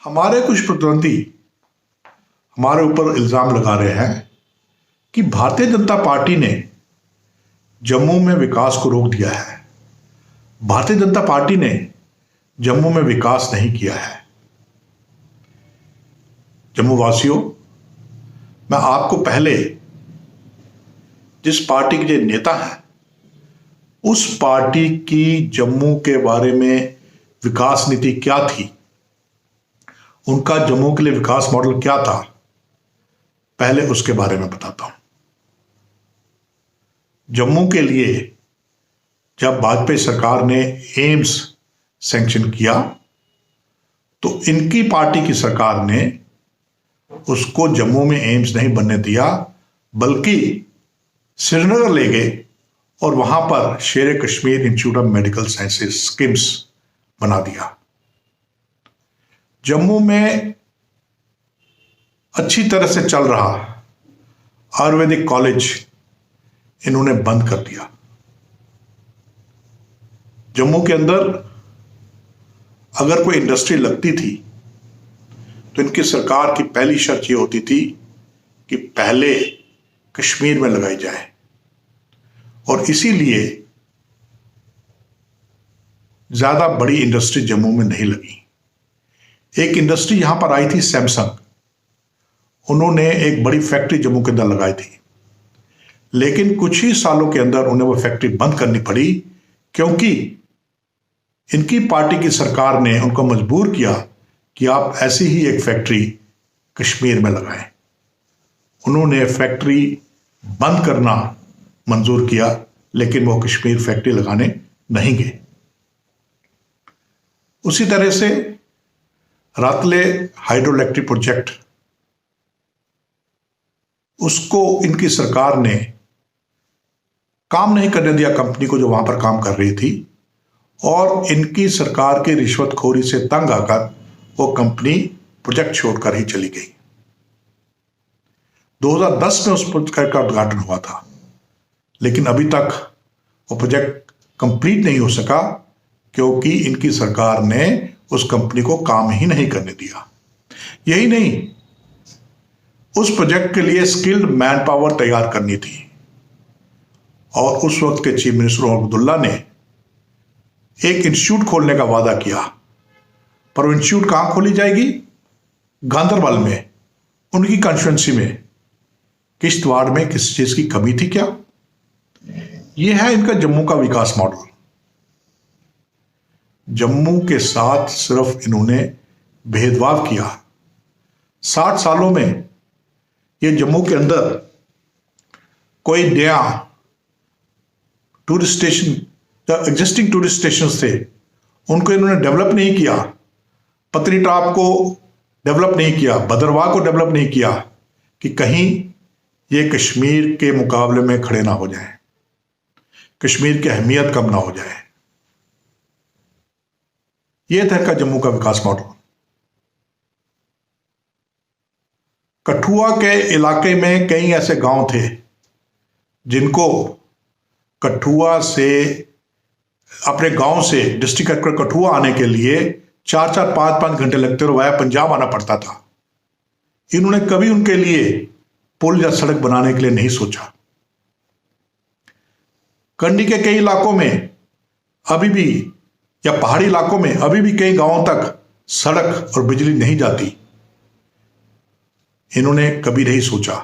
हमारे कुछ प्रतिद्वंदी हमारे ऊपर इल्जाम लगा रहे हैं कि भारतीय जनता पार्टी ने जम्मू में विकास को रोक दिया है। भारतीय जनता पार्टी ने जम्मू में विकास नहीं किया है। जम्मू वासियों, मैं आपको पहले जिस पार्टी के जो नेता हैं उस पार्टी की जम्मू के बारे में विकास नीति क्या थी, उनका जम्मू के लिए विकास मॉडल क्या था, पहले उसके बारे में बताता हूं। जम्मू के लिए जब वाजपेयी सरकार ने एम्स सैंक्शन किया तो इनकी पार्टी की सरकार ने उसको जम्मू में एम्स नहीं बनने दिया, बल्कि श्रीनगर ले गए और वहां पर शेर Kashmir institute of medical sciences schemes बना दिया। जम्मू में अच्छी तरह से चल रहा आयुर्वेदिक कॉलेज इन्होंने बंद कर दिया। जम्मू के अंदर अगर कोई इंडस्ट्री लगती थी तो इनकी सरकार की पहली शर्त यह होती थी कि पहले कश्मीर में लगाई जाए, और इसीलिए ज्यादा बड़ी इंडस्ट्री जम्मू में नहीं लगी। एक इंडस्ट्री यहां पर आई थी सैमसंग, उन्होंने एक बड़ी फैक्ट्री जम्मू के अंदर लगाई थी, लेकिन कुछ ही सालों के अंदर उन्हें वो फैक्ट्री बंद करनी पड़ी क्योंकि इनकी पार्टी की सरकार ने उनको मजबूर किया कि आप ऐसी ही एक फैक्ट्री कश्मीर में लगाएं। उन्होंने फैक्ट्री बंद करना मंजूर किया, लेकिन वो कश्मीर फैक्ट्री लगाने नहीं गए। उसी तरह से रातले हाइड्रो इलेक्ट्रिक प्रोजेक्ट, उसको इनकी सरकार ने काम नहीं करने दिया कंपनी को जो वहां पर काम कर रही थी, और इनकी सरकार की रिश्वतखोरी से तंग आकर वो कंपनी प्रोजेक्ट छोड़कर ही चली गई। 2010 में उस प्रोजेक्ट का उद्घाटन हुआ था, लेकिन अभी तक वो प्रोजेक्ट कंप्लीट नहीं हो सका क्योंकि इनकी सरकार ने उस कंपनी को काम ही नहीं करने दिया। यही नहीं, उस प्रोजेक्ट के लिए स्किल्ड मैन पावर तैयार करनी थी, और उस वक्त के चीफ मिनिस्टर अब्दुल्ला ने एक इंस्टीट्यूट खोलने का वादा किया, पर वो इंस्टीट्यूट कहां खोली जाएगी? गांदरबल में, उनकी कॉन्स्टिट्यूएंसी में। किश्तवाड़ में किसी चीज की कमी थी क्या? यह है इनका जम्मू का विकास मॉडल। जम्मू के साथ सिर्फ इन्होंने भेदभाव किया। 60 सालों में ये जम्मू के अंदर कोई नया टूरिस्ट स्टेशन, जो एग्जिस्टिंग टूरिस्ट स्टेशन थे उनको इन्होंने डेवलप नहीं किया। पत्नीटॉप को डेवलप नहीं किया, भद्रवाह को डेवलप नहीं किया कि कहीं ये कश्मीर के मुकाबले में खड़े ना हो जाएं, कश्मीर की अहमियत कम ना हो जाए। यह था इनका जम्मू का विकास मॉडल। कठुआ के इलाके में कई ऐसे गांव थे जिनको कठुआ से, अपने गांव से डिस्ट्रिक्ट हेडक्वार्टर कठुआ आने के लिए 4-4, 5-5 घंटे लगते और वाया पंजाब आना पड़ता था। इन्होंने कभी उनके लिए पुल या सड़क बनाने के लिए नहीं सोचा। कंडी के कई इलाकों में अभी भी, या पहाड़ी इलाकों में अभी भी कई गांवों तक सड़क और बिजली नहीं जाती। इन्होंने कभी नहीं सोचा।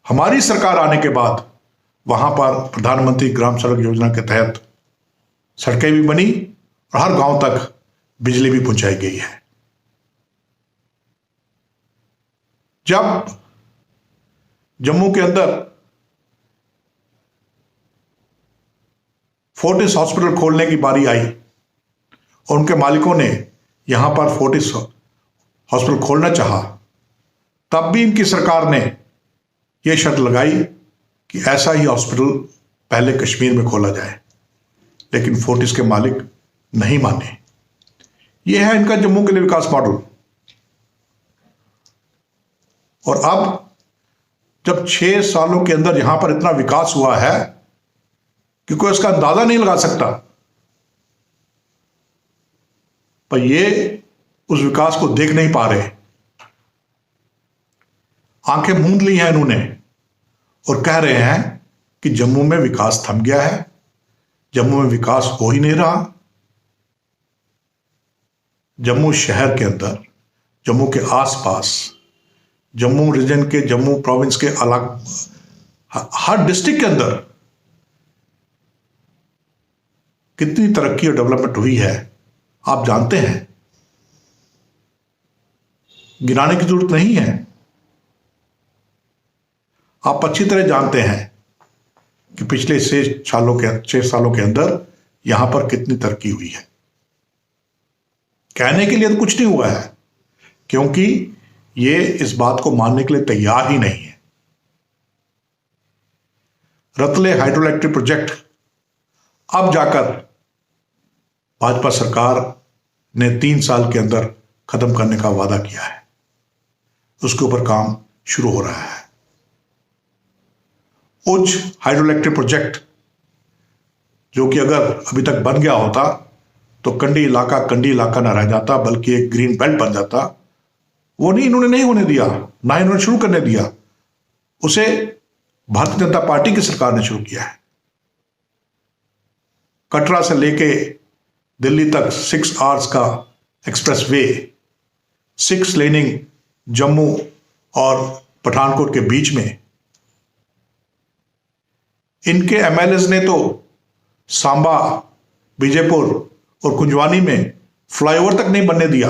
हमारी सरकार आने के बाद वहां पर प्रधानमंत्री ग्राम सड़क योजना के तहत सड़कें भी बनी और हर गांव तक बिजली भी पहुंचाई गई है। जब जम्मू के अंदर फोर्टिस हॉस्पिटल खोलने की बारी आई और उनके मालिकों ने यहां पर फोर्टिस हॉस्पिटल खोलना चाहा, तब भी इनकी सरकार ने यह शर्त लगाई कि ऐसा ही हॉस्पिटल पहले कश्मीर में खोला जाए, लेकिन फोर्टिस के मालिक नहीं माने। यह है इनका जम्मू के लिए विकास मॉडल। और अब जब 6 सालों के अंदर यहां पर इतना विकास हुआ है कि कोई इसका अंदाजा नहीं लगा सकता, पर यह उस विकास को देख नहीं पा रहे। आंखें मूंद ली हैं इन्होंने और कह रहे हैं कि जम्मू में विकास थम गया है, जम्मू में विकास हो ही नहीं रहा। जम्मू शहर के अंदर, जम्मू के आसपास, जम्मू रीजन के, जम्मू प्रोविंस के अलग हर डिस्ट्रिक्ट के अंदर कितनी तरक्की और डेवलपमेंट हुई है आप जानते हैं, गिनाने की जरूरत नहीं है। आप अच्छी तरह जानते हैं कि पिछले 6 सालों के अंदर यहां पर कितनी तरक्की हुई है। कहने के लिए तो कुछ नहीं हुआ है, क्योंकि ये इस बात को मानने के लिए तैयार ही नहीं है। रतले हाइड्रो इलेक्ट्रिक प्रोजेक्ट अब जाकर भाजपा सरकार ने 3 साल के अंदर खत्म करने का वादा किया है, उसके ऊपर काम शुरू हो रहा है। उच्च हाइड्रो इलेक्ट्रिक प्रोजेक्ट जो कि अगर अभी तक बन गया होता तो कंडी इलाका न रह जाता, बल्कि एक ग्रीन बेल्ट बन जाता। वो नहीं, इन्होंने नहीं होने दिया, ना इन्होंने शुरू करने दिया। उसे भारतीय जनता पार्टी की सरकार ने शुरू किया है। कटरा से लेके दिल्ली तक 6 आवर्स का एक्सप्रेस वे, 6 लेनिंग जम्मू और पठानकोट के बीच में। इनके एमएलएस ने तो सांबा, बीजेपुर और कुंजवानी में फ्लाईओवर तक नहीं बनने दिया।